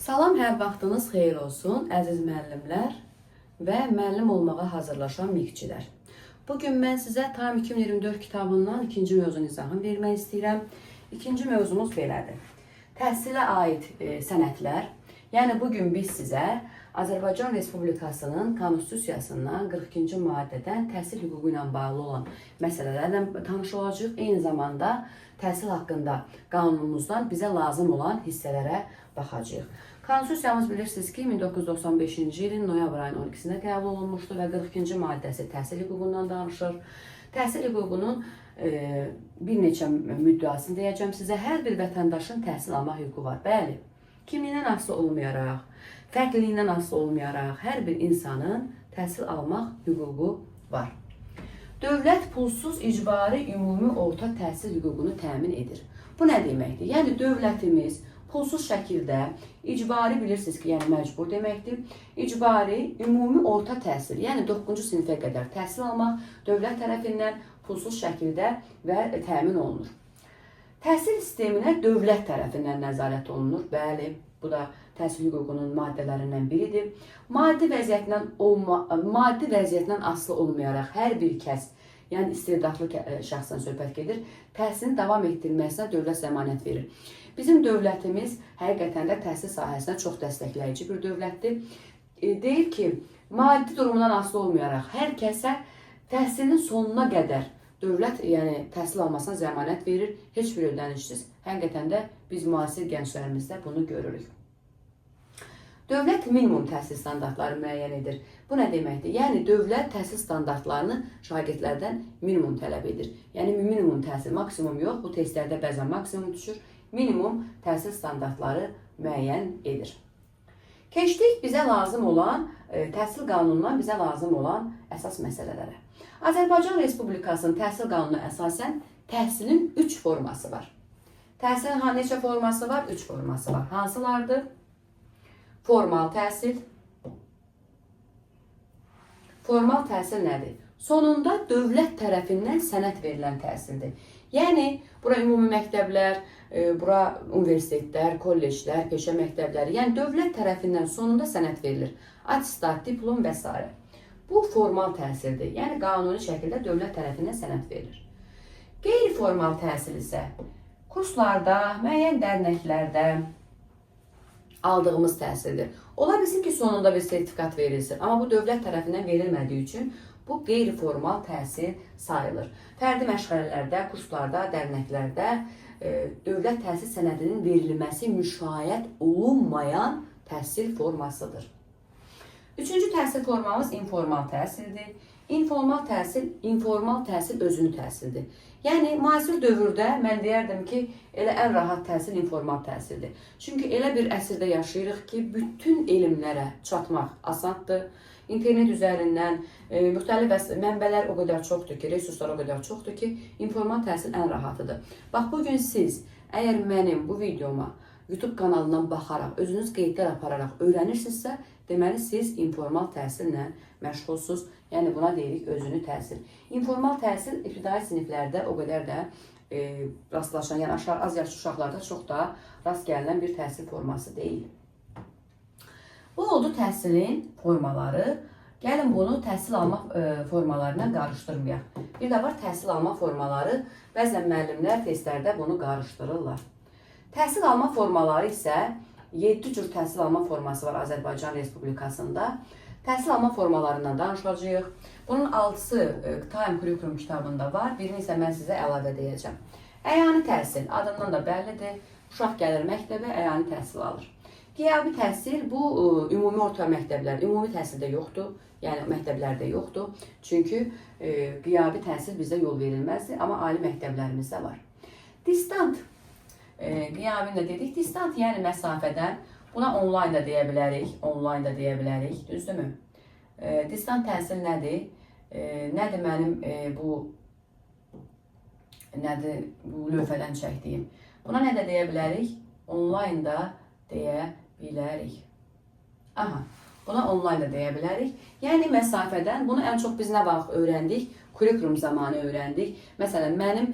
Salam, hər vaxtınız xeyir olsun, əziz müəllimlər və müəllim olmağa hazırlaşan miqçilər. Bugün mən sizə Tam 2024 kitabından ikinci mövzunun izahını vermək istəyirəm. İkinci mövzumuz belədir. Təhsilə aid sənədlər. Yəni, bugün biz sizə Azərbaycan Respublikasının Konstitusiyasından 42-ci maddədən təhsil hüququ ilə bağlı olan məsələlərlə tanış olacağıq. Eyni zamanda təhsil haqqında qanunumuzdan bizə lazım olan hissələrə baxacağıq. Konstitusiyamız bilirsiniz ki, 1995-ci ilin noyabr ayının 12-sində qəbul olunmuşdur və 42-ci maddəsi təhsil hüququndan danışır. Təhsil hüququnun bir neçə müddəasını deyəcəm sizə. Hər bir vətəndaşın təhsil alma hüququ var. Bəli, kimliyindən asılı olmayaraq, fərqliliyindən asılı olmayaraq hər bir insanın təhsil almaq hüququ var. Dövlət pulsuz icbari ümumi orta təhsil hüququnu təmin edir. Bu nə deməkdir? Yəni, dövlətimiz pulsuz şəkildə icbari, bilirsiniz ki, yəni məcbur deməkdir. İcbari ümumi orta təhsil, yəni 9-cu sinifə qədər təhsil almaq dövlət tərəfindən pulsuz şəkildə və təmin olunur. Təhsil sisteminə dövlət tərəfindən nəzarət olunur. Bəli, bu da təhsil hüququnun maddələrindən biridir. Maddi vəziyyətdən asılı olmayaraq hər bir kəs, yəni istedadlı şəxsdən söhbət gedir, təhsilini davam etdirməsinə dövlət zəmanət verir. Bizim dövlətimiz həqiqətən də təhsil sahəsinə çox dəstəkləyici bir dövlətdir. Deyir ki, maddi durumundan asılı olmayaraq hər kəsə təhsilin sonuna qədər dövlət, yəni təhsil almasına zəmanət verir, heç bir ödənişsiz. Həqiqətən də biz müasir gənclərimizdə bunu görürük. Dövlət minimum təhsil standartları müəyyən edir. Bu nə deməkdir? Yəni, dövlət təhsil standartlarını şagirdlərdən minimum tələb edir. Yəni, minimum təhsil, maksimum yox, bu testlərdə bəzən maksimum düşür. Minimum təhsil standartları müəyyən edir. Keçdik bizə lazım olan, təhsil qanunundan bizə lazım olan əsas məsələlərə. Azərbaycan Respublikasının təhsil qanununa əsasən təhsilin 3 forması var. Təhsilin neçə forması var? 3 forması var. Hansılardır? Formal təhsil. Formal təhsil nədir? Sonunda dövlət tərəfindən sənəd verilən təhsildir. Yəni, bura ümumi məktəblər, bura universitetlər, kolleclər, peşə məktəbləri, yəni dövlət tərəfindən sonunda sənəd verilir. Attestat, diplom və s. Bu formal təhsildir. Yəni, qanuni şəkildə dövlət tərəfindən sənəd verilir. Qeyri-formal təhsil isə kurslarda, müəyyən dərnəklərdə aldığımız təhsildir. Ola bilsin ki, sonunda bir sertifikat verilsin, amma bu dövlət tərəfindən verilmədiyi üçün bu qeyri-formal təhsil sayılır. Fərdi məşğələlərdə, kurslarda, dərnəklərdə dövlət təhsil sənədinin verilməsi müşahidə olunmayan təhsil formasıdır. Üçüncü təhsil formamız informal təhsildir. İnformal təhsil özünü təhsildir. Yəni, müasir dövrdə mən deyərdim ki, elə ən rahat təhsil informal təhsildir. Çünki elə bir əsrdə yaşayırıq ki, bütün elmlərə çatmaq asandır. İnternet üzərindən müxtəlif mənbələr o qədər çoxdur ki, resurslar o qədər çoxdur ki, informal təhsil ən rahatıdır. Bax, bugün siz əgər mənim bu videoma YouTube kanalından baxaraq, özünüz qeydlər apararaq öyrənirsinizsə, deməli siz informal təhsillə məşğulsuz. Yəni, buna deyirik özünü təhsil. İnformal təhsil ibtidai siniflərdə o qədər də rastlaşan, yəni az yaşlı uşaqlarda çox da rast gələn bir təhsil forması deyil. Bu oldu təhsilin formaları. Gəlin bunu təhsil alma formalarına qarışdırmayaq. Bir də var təhsil alma formaları. Bəzən müəllimlər testlərdə bunu qarışdırırlar. Təhsil alma formaları isə 7 cür təhsil alma forması var Azərbaycan Respublikasında. Təhsil alma formalarından danışacağıq. Bunun 6-sı Time Curriculum kitabında var. Birini isə mən sizə əlavə deyəcəm. Əyani təhsil, adından da bəllidir. Uşaq gəlir məktəbə, əyani təhsil alır. Qiyabi təhsil, bu ümumi orta məktəblər, ümumi təhsildə yoxdur. Yəni, məktəblərdə yoxdur. Çünki qiyabi təhsil bizdə yol verilməzdir, amma ali məktəblərimizdə var. Distant, qiyabini də dedik. Distant, yəni məsafədən. Buna online da deyə bilərik, düzdürmü? Distant təhsil nədir? Nədir mənim bu lövhədən çəkdiyim? Buna nə də deyə bilərik? Online da deyə bilərik. Aha, buna online da deyə bilərik. Yəni, məsafədən, bunu ən çox biz nə vaxt öyrəndik? Kurikulum zamanı öyrəndik. Məsələn, mənim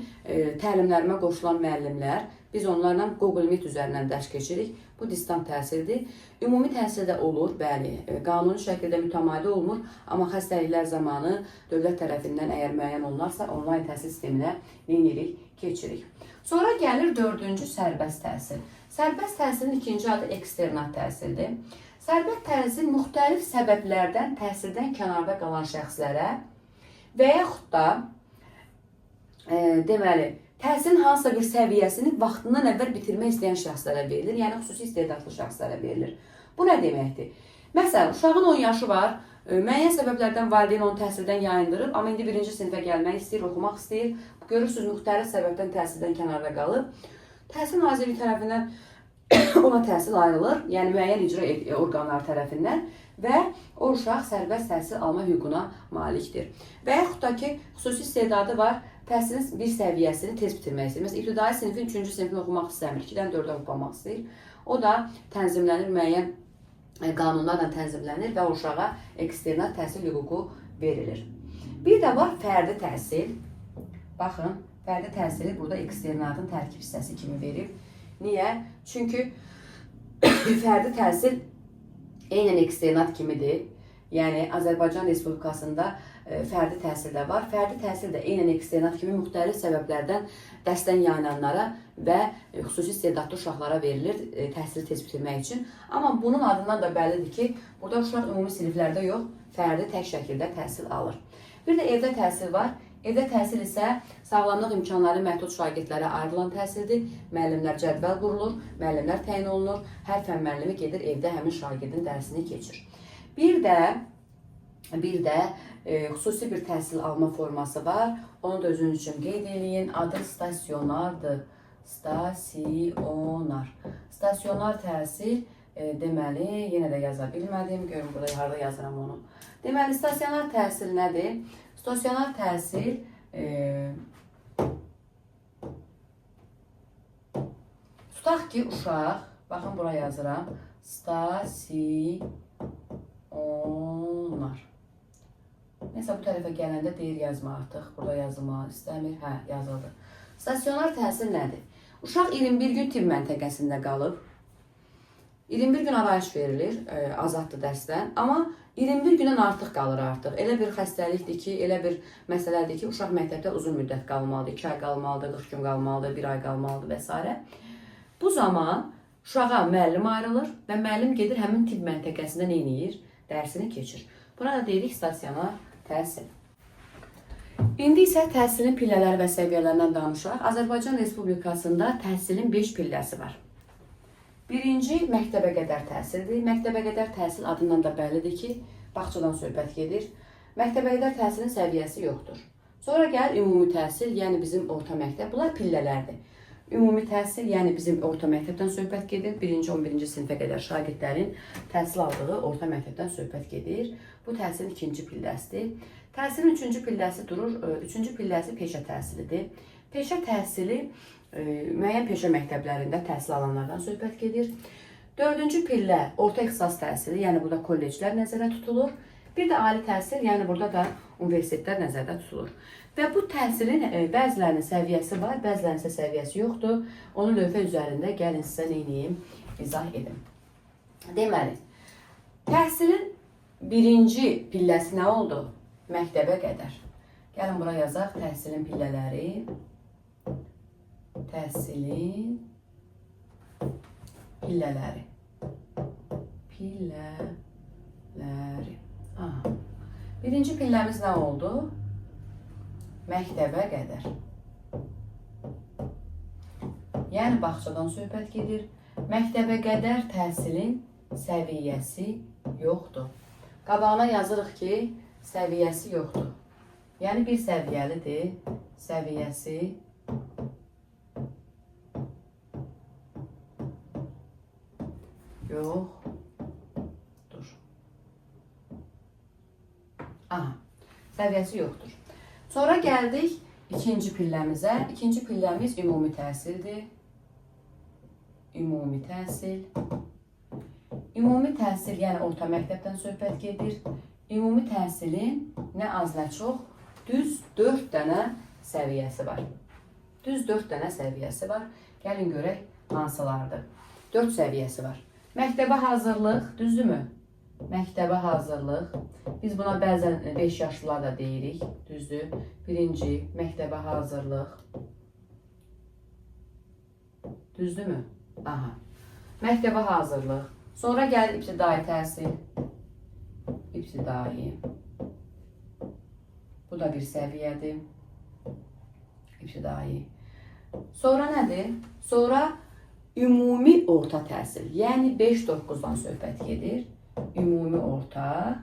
təlimlərimə qoşulan müəllimlər Biz onlarla Google Meet üzərindən dərs keçirik. Bu distant təhsildir. Ümumi təhsildə olur, bəli, qanuni şəkildə mütəmadi olmur, amma xəstəliklər zamanı dövlət tərəfindən əgər müəyyən olunarsa, onlayn təhsil sisteminə neynirik, keçirik. Sonra gəlir 4-cü sərbəst təhsil. Sərbəst təhsilin ikinci adı eksternat təhsildir. Sərbəst təhsil müxtəlif səbəblərdən təhsildən kənarda qalan şəxslərə və yaxud da deməli, təhsilin hansısa bir səviyyəsini vaxtından əvvəl bitirmək istəyən şəxslərə verilir, yəni xüsusi istedadlı şəxslərə verilir. Bu nə deməkdir? Məsələn, uşağın 10 yaşı var, müəyyən səbəblərdən valideyn onu təhsildən yayındırıb, amma indi 1-ci sinifə gəlmək istəyir, oxumaq istəyir. Görürsünüz, müxtəlif səbəbdən təhsildən kənarda qalıb. Təhsil Nazirliyi tərəfindən ona təhsil ayrılır, yəni müəyyən icra orqanları tərəfindən və o uşaq sərbəst təhsil alma hüququna malikdir. Və yaxud da ki, xüsusi istedadı var, təhsilin bir səviyyəsini tez bitirmək istəyir. Məsələn, ibtidai sinifin 3-cü sinifini oxumaq istəmir, 2-dən 4-ə oxumaq istəyir. O da tənzimlənir, müəyyən qanunlarla tənzimlənir və o uşağa eksternat təhsil hüququ verilir. Bir də var fərdi təhsil. Baxın, fərdi təhsili burada eksternatın tərkib hissəsi kimi verib. Niyə? Çünki fərdi təhsil eynən eksternat kimidir. Yəni, Azərbaycan Respublikasında fərdi təhsil də var. Fərdi təhsil də eynən eksternat kimi müxtəlif səbəblərdən dərsdən yayınanlara və xüsusi istedadlı uşaqlara verilir təhsili tez bitirmək üçün. Amma bunun adından da bəllidir ki, burada uşaq ümumi siniflərdə yox, fərdi tək şəkildə təhsil alır. Bir də evdə təhsil var. Evdə təhsil isə sağlamlıq imkanları məhdud şagirdlərə ayrılan təhsildir. Müəllimlər cədvəl qurulur, müəllimlər təyin olunur. Hər fən müəllimi gedir evdə həmin şagirdin dərsini keçir. Bir də xüsusi bir təhsil alma forması var. Onu da özünüz üçün qeyd edin. Adı stasionardır. Stasionar. Stasionar təhsil deməli, yenə də yaza bilmədim. Görün, burada harada yazıram onu. Deməli, stasionar təhsil nədir? Stasionar təhsil tutaq ki, uşaq, baxın bura yazıram. Stasionar. Neysə, bu tərəfə gələndə deyir yazma artıq. Burada yazılmaq istəmir. Hə, yazıldı. Stasionar təhsil nədir? Uşaq 21 gün tibb məntəqəsində qalıb. 21 gün arayış verilir, azaddır dərsdən. Amma 21 gündən artıq qalır artıq. Elə bir xəstəlikdir ki, elə bir məsələdir ki, uşaq məktəbdə uzun müddət qalmalıdır. 2 ay qalmalıdır, 40 gün qalmalıdır, 1 ay qalmalıdır və s. Bu zaman uşağa müəllim ayrılır və müəllim gedir həmin tibb məntəqəsində neyniyir? Dərsini keçir. Buna da deyirik stasionar təhsil. İndi isə təhsilin pillələri və səviyyələrindən danışaq. Azərbaycan Respublikasında təhsilin 5 pilləsi var. Birinci, məktəbə qədər təhsildir. Məktəbə qədər təhsil adından da bəllidir ki, bağçadan söhbət gedir. Məktəbə qədər təhsilin səviyyəsi yoxdur. Sonra gəlir ümumi təhsil, yəni bizim orta məktəb. Bunlar pillələrdir. Ümumi təhsil, yəni bizim orta məktəbdən söhbət gedir. 1-ci, 11-ci sinifə qədər şagirdlərin təhsil aldığı orta məktəbdən söhbət gedir. Bu təhsilin ikinci pilləsidir. Təhsilin üçüncü pilləsi durur. Üçüncü pilləsi peşə təhsilidir. Peşə təhsili müəyyən peşə məktəblərində təhsil alanlardan söhbət gedir. Dördüncü pillə orta ixtisas təhsili, yəni burada kolleclər nəzərdə tutulur. Bir də ali təhsil, yəni burada da universitetlər nəzərdə tutulur. Və bu təhsilin bəzilərinin səviyyəsi var, bəzilərinin isə səviyyəsi yoxdur. Onu lövhə üzərində gəlin sizə neyniyim, izah edim. Deməli, təhsilin birinci pilləsi nə oldu? Məktəbə qədər. Gəlin bura yazaq təhsilin pillələri. Təhsilin pillələri. Aha. Birinci pilləmiz nə oldu? Məktəbə qədər. Yəni, bağçadan söhbət gedir. Məktəbə qədər təhsilin səviyyəsi yoxdur. Qabağına yazırıq ki, səviyyəsi yoxdur. Yəni, bir səviyyəlidir, səviyyəsi yoxdur. Aha, səviyyəsi yoxdur. Sonra gəldik ikinci pilləmizə. İkinci pilləmiz ümumi təhsildir. Ümumi təhsil. Ümumi təhsil, yəni orta məktəbdən söhbət gedir. Ümumi təhsilin nə az nə çox düz 4 dənə səviyyəsi var. Düz 4 dənə səviyyəsi var. Gəlin görək hansılardır. 4 səviyyəsi var. Məktəbə hazırlıq, düzdürmü? Məktəbə hazırlıq. Biz buna bəzən 5 yaşlılar da deyirik, düzdür? Birinci, məktəbə hazırlıq. Düzdürmü? Aha. Məktəbə hazırlıq. Sonra gəlir ibtidai təhsil. İbtidai. Bu da bir səviyyədir. İbtidai. Sonra nədir? Sonra ümumi orta təhsil. Yəni 5-9-dan söhbət gedir. Ümumi orta,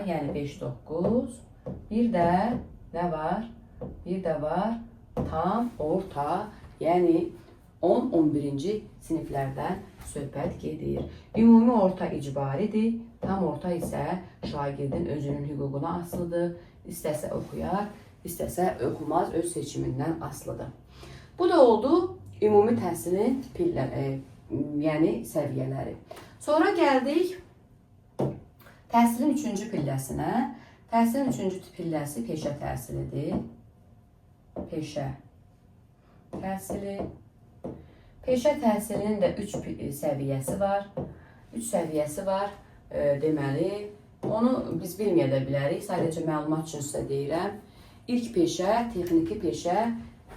yəni 5-9. Bir də nə var? Bir də var tam orta, yəni 10-11-ci siniflərdən söhbət gedir. Ümumi orta icbaridir, tam orta isə şagirdin özünün hüququna asılıdır. İstəsə oxuyar, istəsə oxumaz, öz seçimindən asılıdır. Bu da oldu ümumi təhsilin yəni səviyyələri. Sonra gəldik təhsilin 3-cü pilləsinə. Təhsilin 3-cü pilləsi peşə təhsilidir. Peşə təhsili. Peşə təhsilinin də 3 səviyyəsi var. 3 səviyyəsi var. Deməli, onu biz bilməyə də bilərik. Sadəcə məlumat üçün sizə deyirəm. İlk peşə, texniki peşə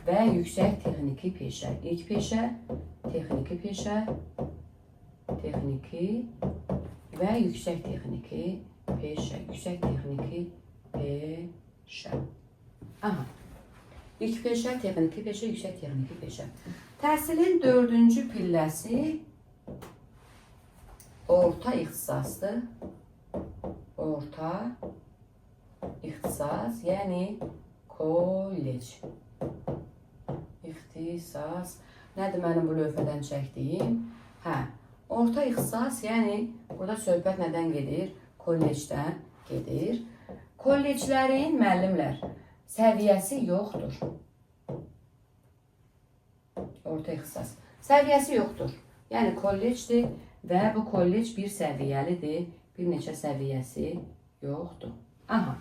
və yüksək texniki peşə. İlk peşə, texniki peşə, texniki və yüksək texniki peşə. Yüksək texniki peşə. Aha. İlk peşə, texniki peşə, yüksək texniki peşə. Təhsilin 4-cü pilləsi orta ixtisasdır. Orta ixtisas, yəni kollec. İxtisas. Nədir mənim bu lövhədən çəkdiyim? Hə, orta ixtisas, yəni burada söhbət nədən gedir? Kollecdən gedir. Kolleclərin müəllimlər səviyyəsi yoxdur. Orta ixtisas. Səviyyəsi yoxdur. Yəni kollecdir və bu kollec bir səviyyəlidir. Bir neçə səviyyəsi yoxdur. Aha.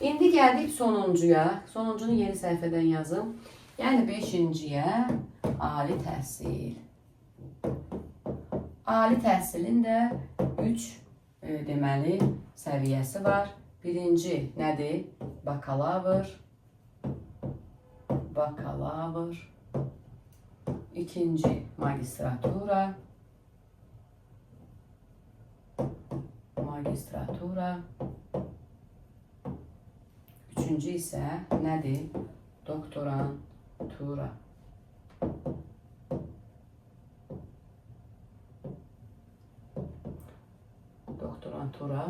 İndi gəldik sonuncuya. Sonuncunu yeni səhifədən yazım. Yəni 5-ciyə ali təhsil. Ali təhsilin də 3 deməli səviyyəsi var. Birinci nədir? Bakalavr. Bakalavr. İkinci magistratura. Magistratura. Üçüncü isə nədir? Doktorantura. Doktorantura.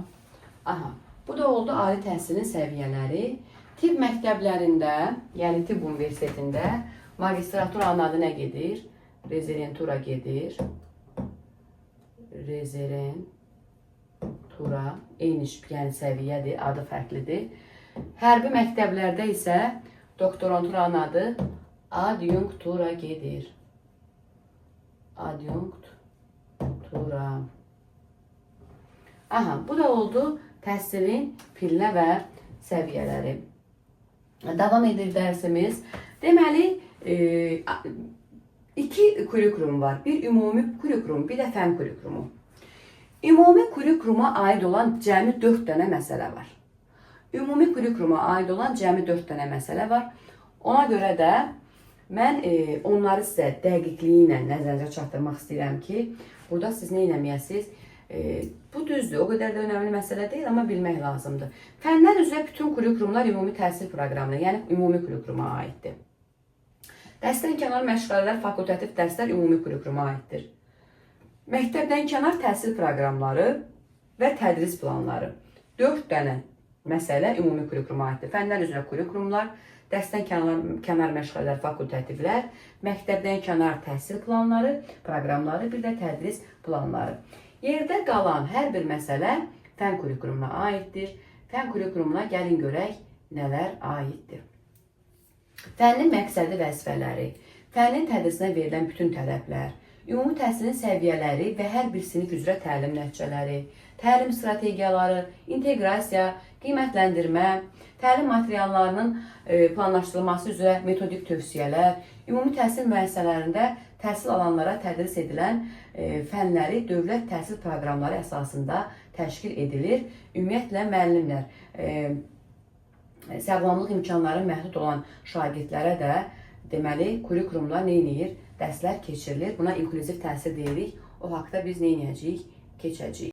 Aha. Bu da oldu ali təhsilin səviyyələri. Tibb məktəblərində, yəni tibb universitetində magistraturanın adı nə gedir? Rezidentura gedir. Rezidentura. Eyni yəni səviyyədir, adı fərqlidir. Hərbi məktəblərdə isə doktoranturanın adı adjunktura gedir. Adjunktura. Aha, bu da oldu təhsilin pillə və səviyyələri. Davam edir dərsimiz. Deməli, 2 kurikulum var. Bir ümumi kurikulum, bir də fən kurikulumu. Ümumi kurikuluma aid olan cəmi 4 dənə məsələ var. Ümumi kurikuluma aid olan cəmi 4 dənə məsələ var. Ona görə də mən onları sizə dəqiqliyi ilə nəzərinizə çatdırmaq istəyirəm ki, burada siz nə eləməyəsiniz? Bu düzdür, o qədər də önəmli məsələ deyil, amma bilmək lazımdır. Fənlər üzrə bütün kurikulumlar ümumi təhsil proqramına, yəni ümumi kurikuluma aiddir. Dərsdən kənar məşğələlər, fakultativ dərslər ümumi kurikuluma aiddir. Məktəbdən kənar təhsil proqramları və tədris planları. 4 dənə məsələ ümumi kurikuluma aiddir. Fənlər üzrə kurikulumlar, dərsdən kənar məşğələlər, fakultativlər, məktəbdən kənar təhsil planları, proqramları, bir də tədris planları. Yerdə qalan hər bir məsələ fən kurikulumuna aiddir. Fən kurikulumuna gəlin görək nələr aiddir. Fənin məqsədi vəzifələri, fənin tədrisinə verilən bütün tələblər, ümumi təhsilin səviyyələri və hər bir sinif üzrə təlim nəticələri, təlim strategiyaları, inteqrasiya, qiymətləndirmə, təlim materiallarının planlaşdırılması üzrə metodik tövsiyələr, ümumi təhsil müəssisələrində təhsil alanlara tədris edilən fənləri dövlət təhsil proqramları əsasında təşkil edilir. Ümumiyyətlə, müəllimlər sağlamlıq imkanları məhdud olan şagirdlərə də deməli, kurikulumlar nə edir? Dərslər keçirilir. Buna inklüziv təhsil deyirik. O haqda biz nə edəcəyik? Keçəcəyik.